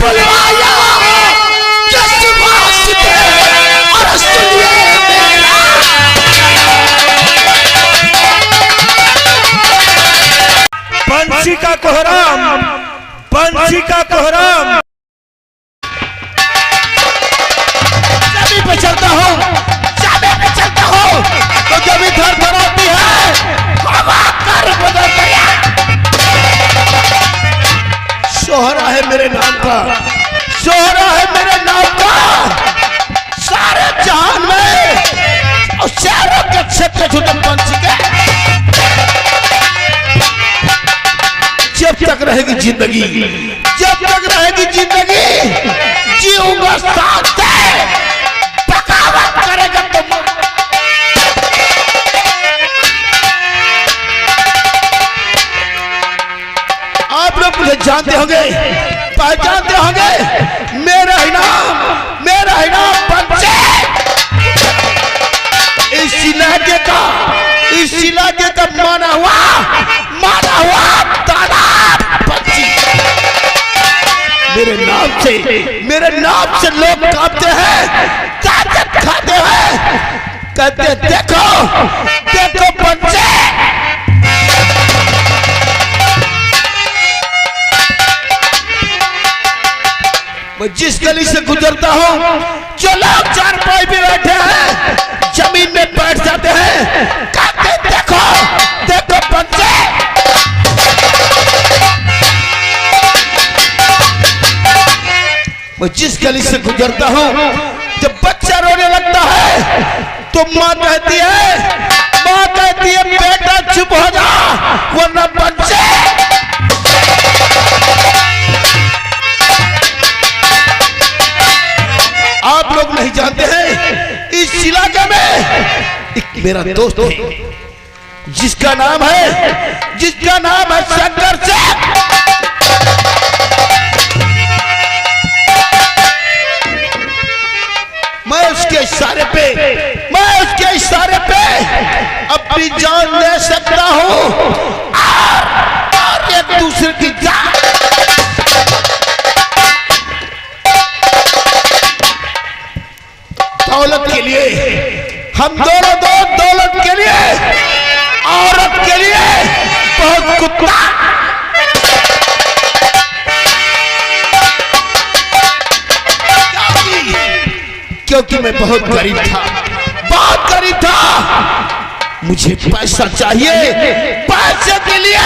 बुलवाया किस वास्ते और सुनिए मेरा पंछी का कोहराम, पंछी का कोहराम। चाबी पे चलता हूँ, चाबी पे चलता हूँ तो जब इधर धराती है हवा कर बदल गया। सोहरा है मेरे नाम का, सोहरा है मेरे नाम का सारे जहान में और चारों के क्षेत्र छूटे पंछी के। जब तक रहेगी जिंदगी, जब तक रहेगी जिंदगी जीऊंगा साथ दे, बगावत करेगा तुम। आप लोग मुझे जानते होंगे, पहचानते होंगे, मेरा ही नाम पंछी। इस इलाके का माना हुआ तालाब पंछी। मेरे नाम से लोग कांपते हैं, ताकत खाते हैं, कहते देखो देखो पंछी। मैं जिस गली से गुजरता हूँ जो लोग चारपाई पे बैठे हैं जमीन में बैठ जाते हैं, कहते देखो देखो पंछी। मैं जिस गली से गुजरता हूँ जब बच्चा रोने लगता है तो माँ कहती है बेटा चुप हो जा वरना पंछी। आप लोग नहीं जानते हैं इस इलाके में एक मेरा दोस्त है जिसका नाम है शंकर सिंह। मैं उसके इशारे पे अपनी जान ले सकता हूँ और एक दूसरे की जान। दौलत के लिए हम दोनों दौलत के लिए औरत के लिए बहुत कुत्ता। क्योंकि मैं बहुत गरीब था, मुझे पैसा चाहिए, पैसे के लिए।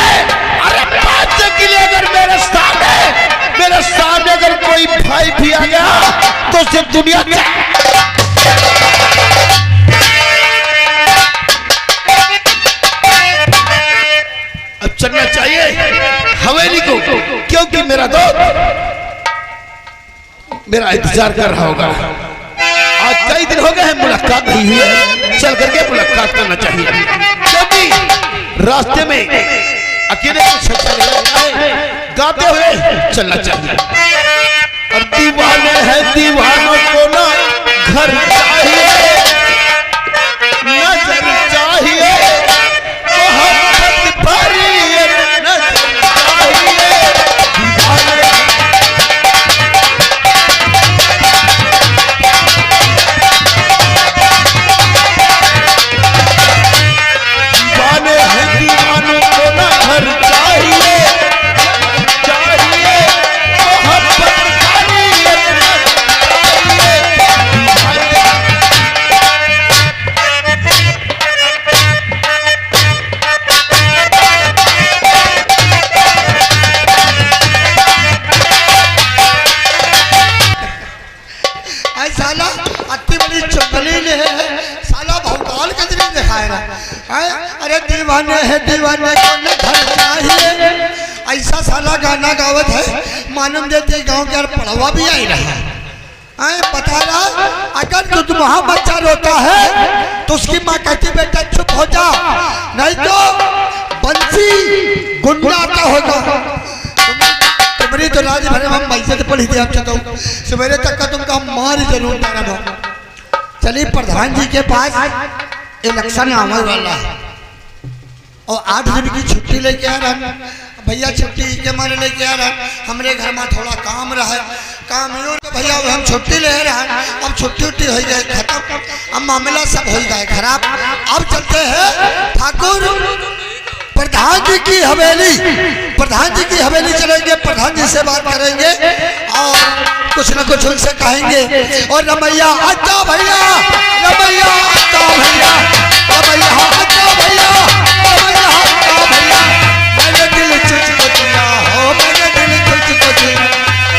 अरे पैसे के लिए अगर मेरे सामने अगर कोई भाई भी आ गया तो उसे दुनिया अब चलना चाहिए हवेली को, क्योंकि मेरा दोस्त मेरा इंतजार कर रहा होगा। आज कई दिन हो गए हैं मुलाकात नहीं हुई है, चल करके मुलाकात करना चाहिए क्योंकि रास्ते में अकेले अच्छा नहीं लगता है, गाते हुए चलना चाहिए। और दीवानों को ना घर चाहिए, नजर चाहिए, मोहब्बत भरी नजर चाहिए। दीवानों को ना घर चाहिए, मोहब्बत साला अति बड़ी चुगली ने साला भौकाल के दिन दिखाएगा। अरे दीवाने को न घर चाहिए, ऐसा साला गाना गावत है मालूम देते गांव के पढ़वा भी आई रहा है। बता रहा अगर तुम्हारा बच्चा रोता है तो उसकी माँ कहती बेटा चुप हो जा, नहीं तो बंसी गुंडा आता होगा। तुम्हारी तो राज भरे हम पैसे तो पढ़ी थी, आपसे तो सवेरे तक का तुमका हम मार जरूर डाला दो। चलिए प्रधान जी के पास इलेक्शन आने वाला है और 8 दिन की छुट्टी लेके आ रहा भैया छुट्टी के मारे लेके आ रहा हमरे घर में थोड़ा काम रहा काम यो तो भैया हम छुट्टी ले रहा अब छुट्टी उट्टी हो गए खत्म अब मामला सब हो गए खराब। अब चलते हैं ठाकुर प्रधान जी की हवेली, प्रधान जी की हवेली चलेंगे, प्रधान जी से बात करेंगे और कुछ न कुछ उनसे कहेंगे। और रमैया अच्छा भैया, रमैया अच्छा भैया, रमैया अच्छा भैया, रमैया अच्छा भैया, मैंने दिल तुझको दिया हो, मैंने दिल तुझको दिया,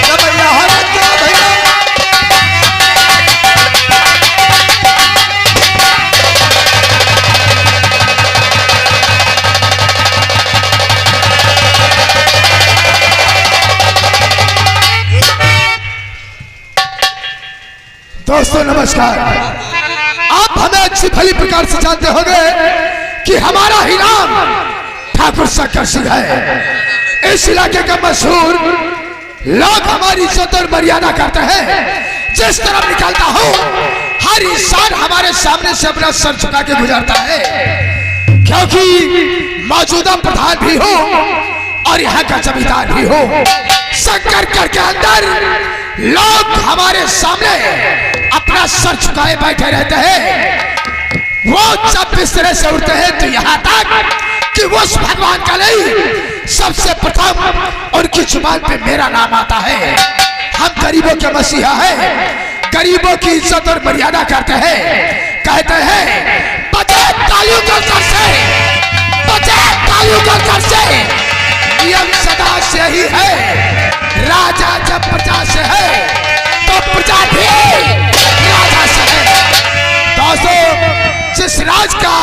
रमैया अच्छा भैया। दोस्तों नमस्कार। आप हमें अच्छी भली प्रकार से जानते होंगे कि हमारा ही नाम ठाकुर शंकर सिंह है। इस इलाके का मशहूर लोग हमारी इज्जत और मर्यादा करते हैं। जिस तरफ निकलता हूँ हर इंसान हमारे सामने से अपना सर झुका के गुजरता है, क्योंकि मौजूदा प्रधान भी हो और यहाँ का जमींदार भी हो, शंकर कर के अंदर लोग हमारे सामने अपना सर झुकाए बैठे रहते हैं। वो जब बिस्तरे से उठते हैं तो यहाँ तक कि वो उस भगवान का नहीं, सबसे प्रथम उनकी जुबान पे मेरा नाम आता है। हम गरीबों के मसीहा हैं, गरीबों की इज्जत और मर्यादा करते हैं। कहते हैं बचे तालियों कर सर से, बचे तालियों कर सर से। नियम सदा से ही है, राजा जब प्रजा से है तो प्रजा भी राजा से है। दोस्तों जिस राज का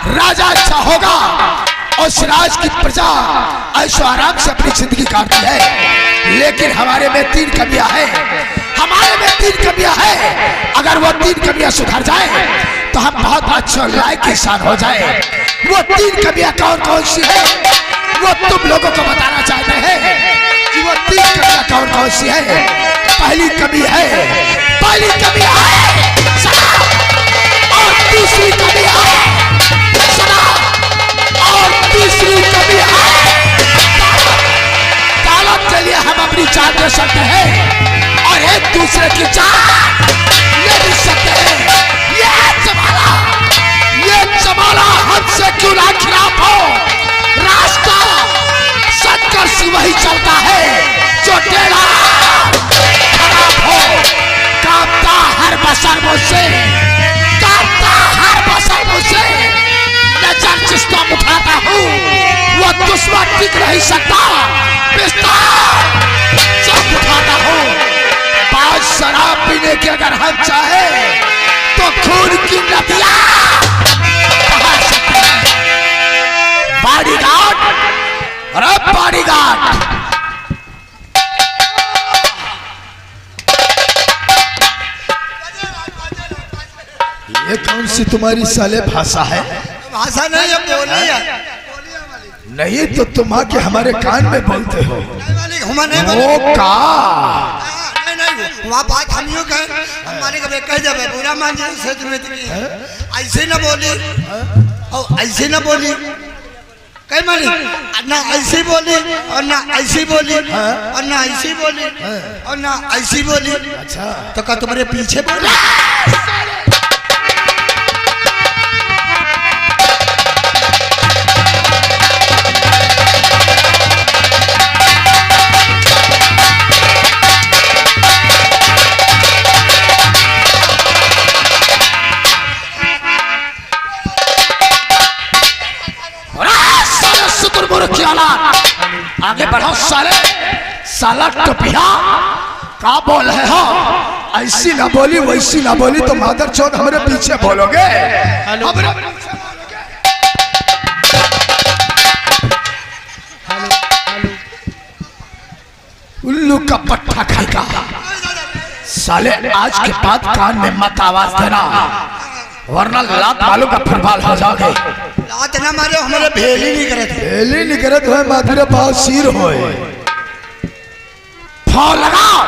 राजा अच्छा होगा उस राज की प्रजा ऐशो आराम से अपनी जिंदगी काटती है। लेकिन हमारे में 3 कमियां हैं, हमारे में 3 कमियां हैं। अगर वो 3 कमियां सुधर जाए तो हम बहुत अच्छे लायक इंसान हो जाए। वो 3 कमियां कौन कौन सी है वो तुम लोगों को बताना चाहते हैं कि वो 3 कमियां कौन कौन सी है। पहली कमी है, पहली कमी है सदा, और दूसरी कमी है सदा, और तीसरी कमी है ताकत। के लिए हम अपनी जान दे सकते हैं और एक दूसरे की जान ले भी सकते हैं। ये जमाना हमसे क्यों ना खिलाफ हो, रास्ता शंकर सिंह वही चलता है जो टेढ़ा खराब हो। कांपता हर बसर मुझसे, कांपता हर बसर मुझसे, नजर जिस पर उठाता हूँ वो दुश्मन टिक नहीं सकता। पिस्तौल जब उठाता हूँ, पांच शराब पीने की अगर हम चाहे तो खून की नदियाँ बहा सकते हैं। बॉडीगार्ड, अरे बॉडीगार्ड, ये कौन सी तुम्हारी साले भाषा है? भाषा नहीं है, बोली है। नहीं तो तुम आके हमारे कान में बोलते हो। नहीं का वहाँ बात हम यूँ कहें, हमारे कभी कह जाए बुरा मान जाए से तुम्हें ऐसे ना बोली और ऐसे ना बोली कहीं मानी ना ऐसी बोली और ना ऐसी बोली और ना ऐसी बोली और ना ऐसी बोली। अच्छा तो क्या तुम्हारे पीछे बोला? आगे बढ़ो साले, साला टपिया का बोल है हो? ऐसी ना बोली वैसी ना बोली तो मादर चौथ हमारे पीछे बोलोगे। उल्लू का पट्टा खाएगा साले। आज के बाद कान में मत आवाज देना वरना लात वालों का फुटबॉल हो जाओगे। लात ना मारे हमारे भेली नहीं करे थे, भेली नहीं करे तो माधुरे पाव सिर होए। फौ लगाओ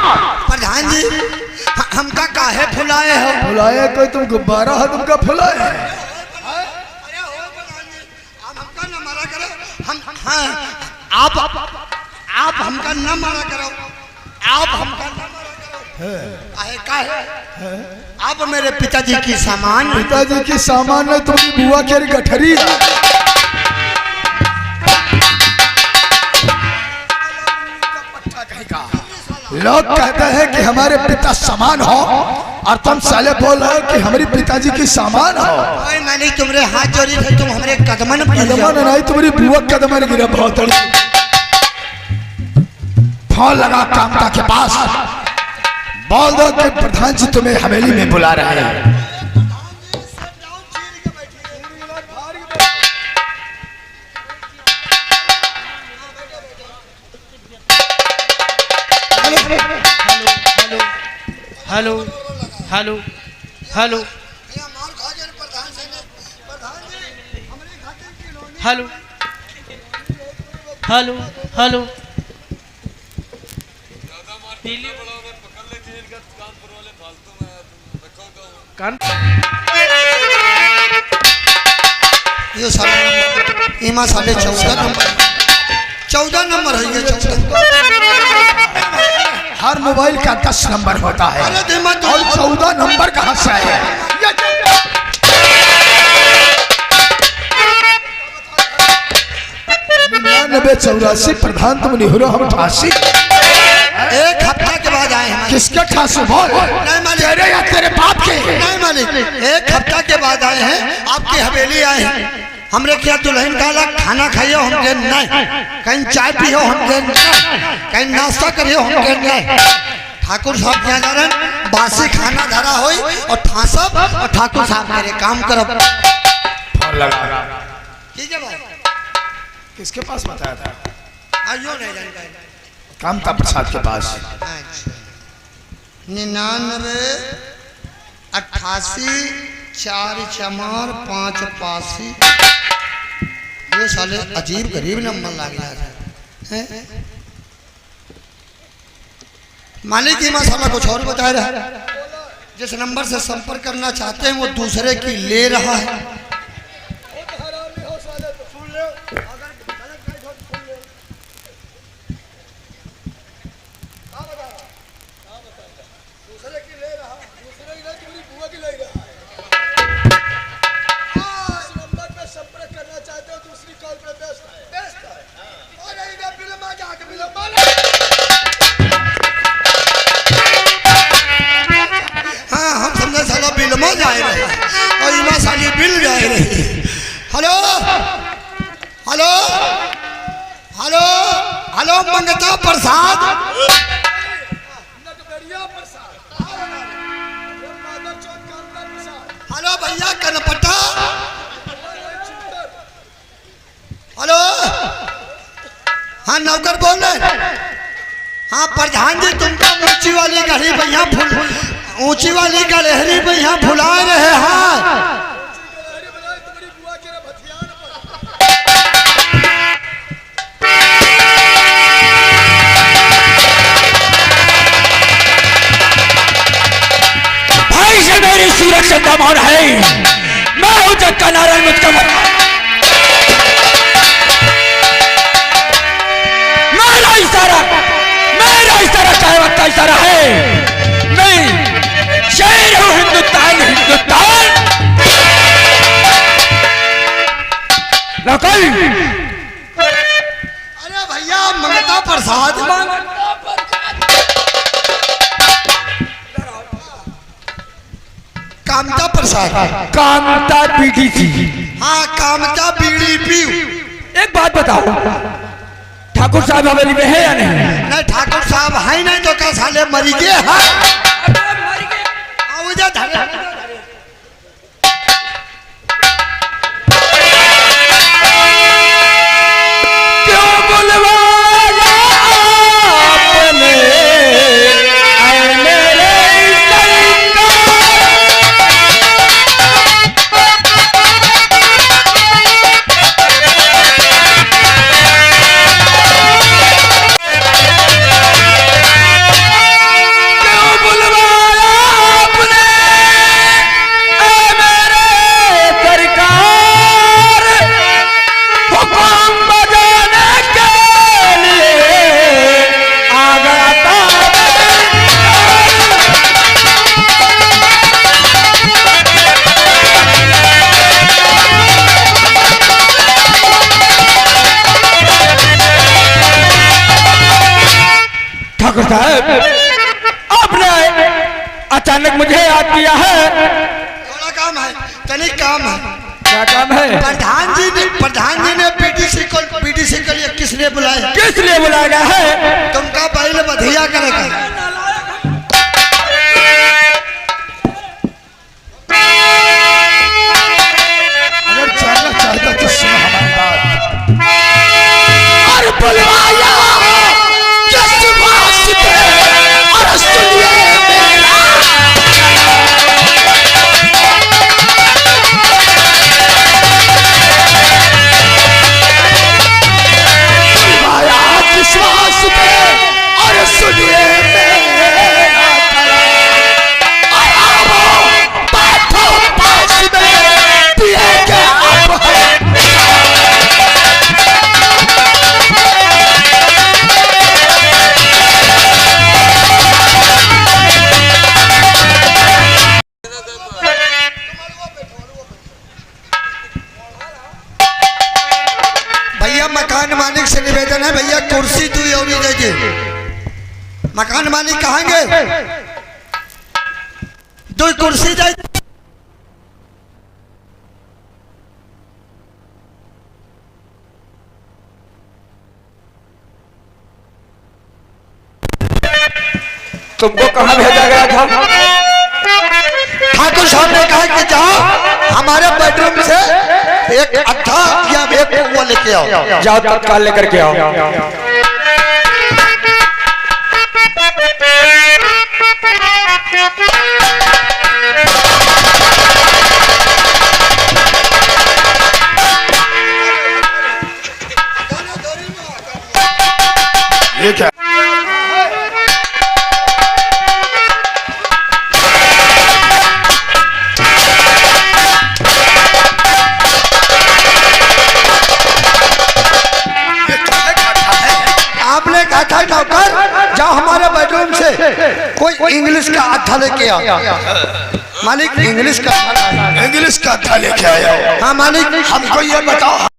प्रधान जी, हमका काहे फुलाए हो? फुलाए कोई तुम गुब्बारा हो तुमका फुलाए? अरे हो प्रधान जी, आप हमका ना मारा करे। हम आप हमका न मारा करो, आप हमका न मारा करो। काहे आप मेरे पिताजी की सामान, पिताजी की सामान में तुम्हारी बुआ के गठरी लोग कहते हैं कि हमारे पिता समान हो और तुम साले बोल रहे हो कि हमारी पिताजी की सामान हो। मैंने तुम्हारे हाथ जोड़ी थे, तुम हमारे कदमन नहीं, तुम्हारी बुआ कदमन गिरा बहुत। फोन लगा कामता के पास, बोल दो कि प्रधान जी तुम्हें हवेली में बुला रहे हैं। Hello hello hello hello hello hello ये साले इमा साले 14 नंबर है ये 14। हर मोबाइल का 10 नंबर होता है और 14 नंबर कहाँ से आया? 99 प्रधान तुम नहीं हो, हम 88। एक हफ्ता के बाद आए हैं। किसके खास बोल? तेरे या तेरे बाप के? नहीं मालिक, एक हफ्ता के बाद आए हैं, आपकी हवेली आए हैं। हमरे क्या दुल्हन का खाना खाइयो हमके नहीं, कहीं चाय पियो हमके नहीं, कहीं नाश्ता करियो हमके नहीं। ठाकुर साहब क्या जा रहे हैं, बासी खाना धरा होई और ठासब और ठाकुर साहब मेरे काम करो। फोन लगा। ठीक है भाई, किसके पास बताया था? आइयो नहीं जानकारी, कामता प्रसाद के पास। 99 88 4 चमार 5 पासी। ये साले अजीब गरीब नंबर लग गया है। मालिक ये मसाला कुछ और बता रहा है। जिस नंबर से संपर्क करना चाहते हैं वो दूसरे की ले रहा है। हेलो हेलो हेलो हेलो मंगता प्रसाद, हेलो भैया कनपट्टा, हेलो हाँ नौकर बोल रहे। हाँ प्रधान जी तुमको ऊंची वाली गढ़ी भैया ऊंची वाली गलहरी भैया भुला रहे हैं। मेरी सुरक्षा दमन है, मैं हूं जग का नारायण मुझका मेरा इशारा चाहे वक्त का इशारा है। मैं शेर हूं हिंदुस्तान अरे भैया मंगता प्रसाद, कामता प्रसाद, कामता बीड़ी थी। हाँ कामता बीड़ी पीऊ। एक बात बताओ, ठाकुर साहब हवेली में है या नहीं? नहीं ठाकुर साहब है नहीं तो क्या साले मरी गए हैं? ठाकुर साहब, आपने अचानक मुझे याद किया है। थोड़ा काम है, तनिक काम है। क्या काम है? प्रधान जी ने पीडीसी के लिए किसने बुलाया? किस लिए बुलाया गया है? तुमका पहले बधिया करेगा। अगर जानना चाहता तो सुनो हमारी बात। और बुलवाया किस वास्ते? और सुनिए मेरा विश्वास पे और सुनिए मेरा और आओ बैठो पास में पिए के अब भैया मकान मालिक से निवेदन है, भैया कुर्सी तू और दे। मकान मालिक कहेंगे दो कुर्सी दे। तुमको कहाँ भेजा गया था? ठाकुर साहब ने कहा कि जाओ हमारे बेडरूम से एक अट्ठा या एक वो लेके आओ। जाओ तत्काल लेकर के आओ। ये क्या? आपने कहा था नौकर जाओ हमारे बेडरूम से कोई इंग्लिश का अट्ठा लेके आओ। मालिक इंग्लिश का इंग्लिश का था लेके आया। हाँ मालिक, हमको ये बताओ